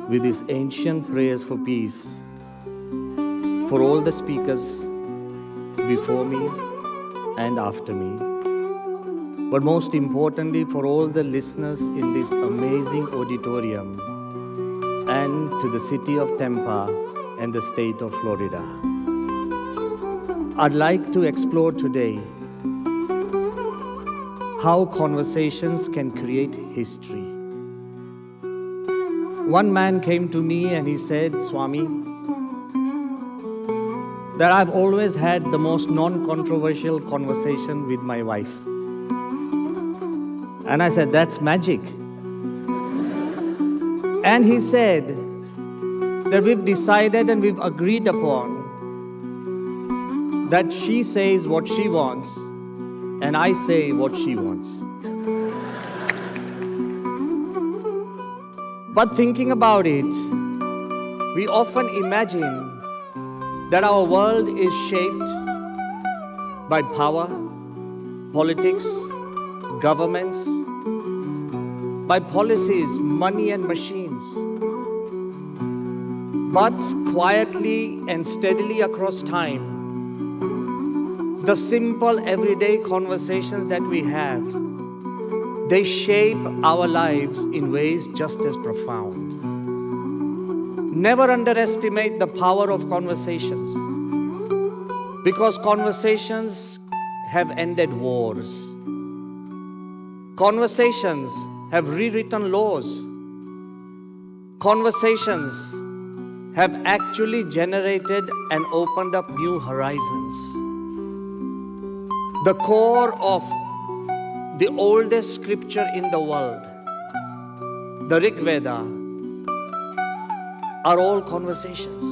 with his ancient prayers for peace for all the speakers before me and after me, but most importantly for all the listeners in this amazing auditorium and to the city of Tampa and the state of Florida. I'd like to explore today how conversations can create history. One man came to me and he said, Swami, that I've always had the most non-controversial conversation with my wife. And I said, that's magic. And he said that we've decided and we've agreed upon that she says what she wants and I say what she wants. But thinking about it, we often imagine that our world is shaped by power, politics, governments, by policies, money and machines. But quietly and steadily across time, the simple everyday conversations that we have, they shape our lives in ways just as profound. Never underestimate the power of conversations, because conversations have ended wars. Conversations have rewritten laws. Conversations have actually generated and opened up new horizons. The core of the oldest scripture in the world, the Rig Veda, are all conversations.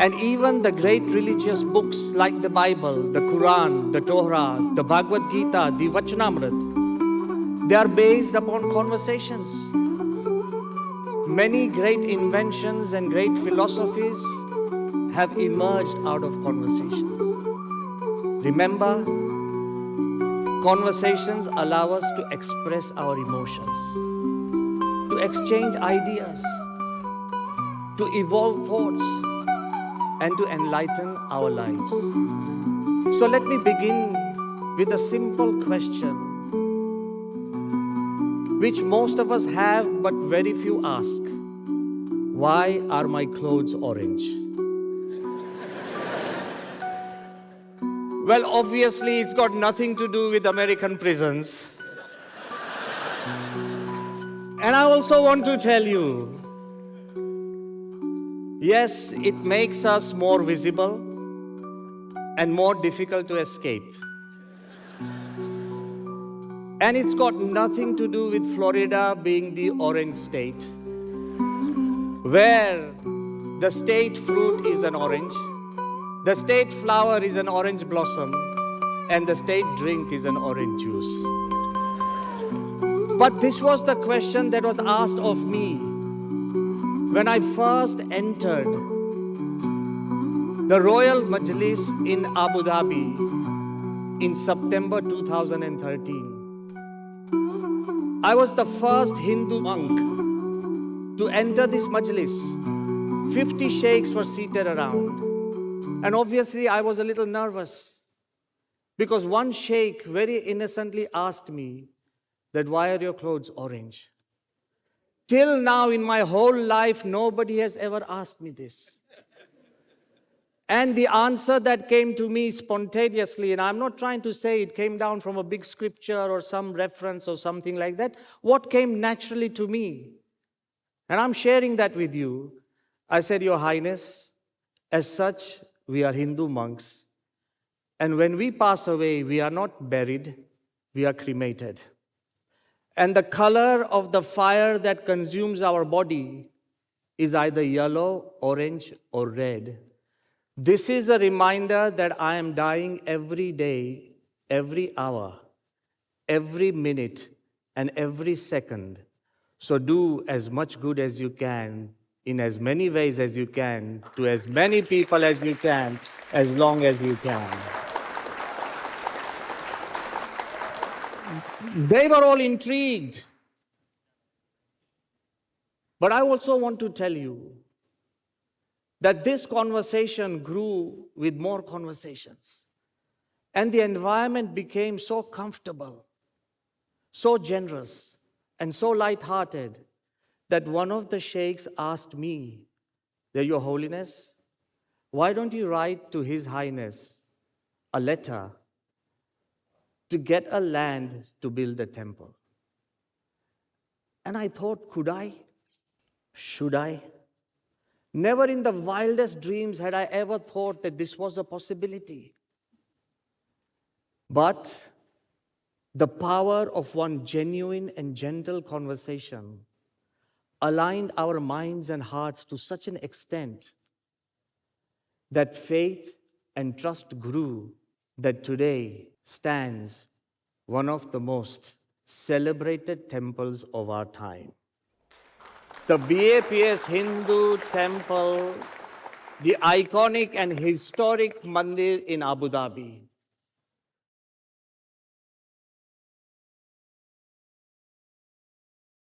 And even the great religious books like the Bible, the Quran, the Torah, the Bhagavad Gita, the Vachanamrit, they are based upon conversations. Many great inventions and great philosophies have emerged out of conversations. Remember, conversations allow us to express our emotions, to exchange ideas, to evolve thoughts, and to enlighten our lives. So let me begin with a simple question, which most of us have but very few ask. Why are my clothes orange? Well, obviously it's got nothing to do with American prisons. And I also want to tell you, yes, it makes us more visible and more difficult to escape. And it's got nothing to do with Florida being the orange state, where the state fruit is an orange, the state flower is an orange blossom, and the state drink is an orange juice. But this was the question that was asked of me when I first entered the Royal Majlis in Abu Dhabi in September 2013. I was the first Hindu monk to enter this Majlis. 50 sheikhs were seated around. And obviously I was a little nervous because one sheikh very innocently asked me that, why are your clothes orange? Till now in my whole life, nobody has ever asked me this. And the answer that came to me spontaneously, and I'm not trying to say it came down from a big scripture or some reference or something like that, what came naturally to me, and I'm sharing that with you, I said, Your Highness, as such, we are Hindu monks, and when we pass away, we are not buried, we are cremated. And the color of the fire that consumes our body is either yellow, orange, or red. This is a reminder that I am dying every day, every hour, every minute, and every second. So do as much good as you can, in as many ways as you can, to as many people as you can, as long as you can. They were all intrigued. But I also want to tell you that this conversation grew with more conversations. And the environment became so comfortable, so generous, and so light-hearted that one of the sheikhs asked me, Your Holiness, why don't you write to His Highness a letter to get a land to build a temple? And I thought, could I? Should I? Never in the wildest dreams had I ever thought that this was a possibility. But the power of one genuine and gentle conversation aligned our minds and hearts to such an extent that faith and trust grew, that today stands one of the most celebrated temples of our time. The BAPS Hindu temple, the iconic and historic mandir in Abu Dhabi.